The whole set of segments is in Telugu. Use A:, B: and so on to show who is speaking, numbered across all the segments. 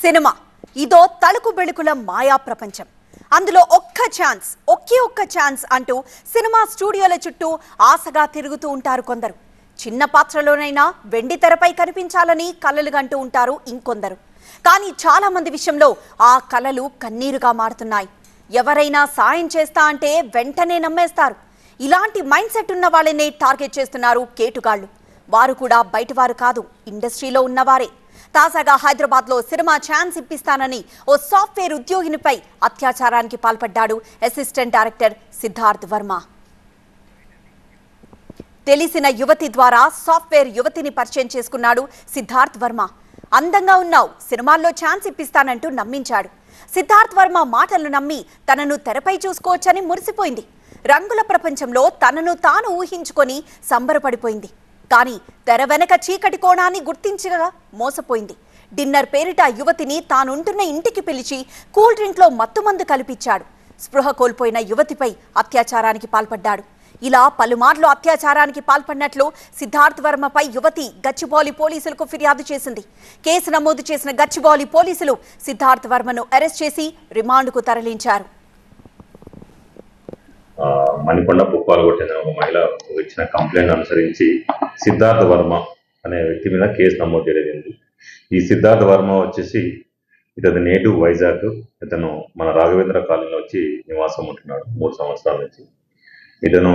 A: సినిమా ఇదో తలుకు బెళుకుల మాయా ప్రపంచం. అందులో ఒకే ఒక్క ఛాన్స్ అంటూ సినిమా స్టూడియోల చుట్టూ ఆశగా తిరుగుతూ ఉంటారు కొందరు. చిన్న పాత్రలోనైనా వెండి తెరపై కనిపించాలని కలలు గంటూ ఉంటారు ఇంకొందరు. కానీ చాలా మంది విషయంలో ఆ కలలు కన్నీరుగా మారుతున్నాయి. ఎవరైనా సాయం చేస్తా అంటే వెంటనే నమ్మేస్తారు. ఇలాంటి మైండ్ సెట్ ఉన్న వాళ్ళనే టార్గెట్ చేస్తున్నారు కేటుగాళ్లు. వారు కూడా బయటవారు కాదు, ఇండస్ట్రీలో ఉన్నవారే. తాజాగా హైదరాబాద్లో సినిమా ఛాన్స్ ఇప్పిస్తానని ఓ సాఫ్ట్వేర్ ఉద్యోగినిపై అత్యాచారానికి పాల్పడ్డాడు అసిస్టెంట్ డైరెక్టర్ సిద్ధార్థ్ వర్మ. తెలిసిన యువతి ద్వారా సాఫ్ట్వేర్ యువతిని పరిచయం చేసుకున్నాడు సిద్ధార్థ్ వర్మ. అందంగా ఉన్నావు, సినిమాల్లో ఛాన్స్ ఇప్పిస్తానంటూ నమ్మించాడు. సిద్ధార్థ్ వర్మ మాటలు నమ్మి తనను తెరపై చూసుకోవచ్చని మురిసిపోయింది. రంగుల ప్రపంచంలో తనను తాను ఊహించుకొని సంబరపడిపోయింది. కానీ తెర వెనక చీకటి కోణాన్ని గుర్తించగా మోసపోయింది. డిన్నర్ పేరిట యువతిని తానుంటున్న ఇంటికి పిలిచి కూల్ డ్రింక్లో మత్తుమందు కల్పించాడు. స్పృహ కోల్పోయిన యువతిపై అత్యాచారానికి పాల్పడ్డాడు. ఇలా పలుమార్లు అత్యాచారానికి పాల్పడినట్లు సిద్ధార్థ్ వర్మపై యువతి గచ్చిబౌలి పోలీసులకు ఫిర్యాదు చేసింది. కేసు నమోదు చేసిన గచ్చిబౌలి పోలీసులు సిద్ధార్థ్ వర్మను అరెస్ట్ చేసి రిమాండ్కు తరలించారు.
B: మణికొండ పుప్పాలగూడ చెందిన ఒక మహిళ ఇచ్చిన కంప్లైంట్ అనుసరించి సిద్ధార్థ వర్మ అనే వ్యక్తి మీద కేసు నమోదు చేయలేదు. ఈ సిద్ధార్థ వర్మ వచ్చేసి ఇతని నేటివ్ వైజాగ్. ఇతను మన రాఘవేంద్ర కాలనీలో వచ్చి నివాసం ఉంటున్నాడు 3 సంవత్సరాల నుంచి. ఇతను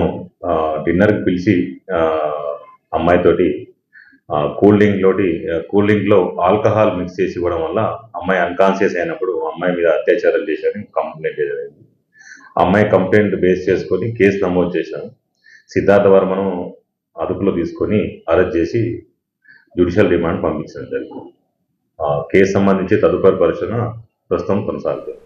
B: డిన్నర్కి పిలిచి అమ్మాయితోటి కూల్ డ్రింక్లో ఆల్కహాల్ మిక్స్ చేసి ఇవ్వడం వల్ల అమ్మాయి అన్కాన్షియస్ అయినప్పుడు అమ్మాయి మీద అత్యాచారం చేశారని కంప్లైంట్ చేయలేదు. అమ్మాయి కంప్లైంట్ బేస్ చేసుకొని కేసు నమోదు చేశాను. సిద్ధార్థ వర్మను అదుపులో తీసుకొని అరెస్ట్ చేసి జ్యుడిషియల్ రిమాండ్ పంపించడం జరిగింది. కేసు సంబంధించి తదుపరి పరిశీలన ప్రస్తుతం కొనసాగుతుంది.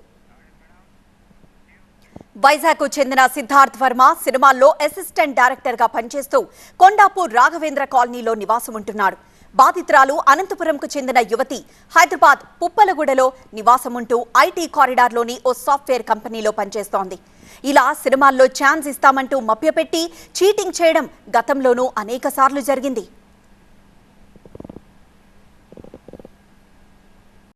A: వైజాగ్కు చెందిన సిద్ధార్థ్ వర్మ సినిమాల్లో అసిస్టెంట్ డైరెక్టర్ గా పనిచేస్తూ కొండాపూర్ రాఘవేంద్ర కాలనీలో నివాసం ఉంటున్నాడు. బాధితురాలు అనంతపురంకు చెందిన యువతి హైదరాబాద్ పుప్పలగూడలో నివాసముంటూ ఐటీ కారిడార్లోని ఓ సాఫ్ట్వేర్ కంపెనీలో పనిచేస్తోంది. ఇలా సినిమాల్లో ఛాన్స్ ఇస్తామంటూ మభ్యపెట్టి చీటింగ్ చేయడం గతంలోనూ అనేక సార్లు జరిగింది.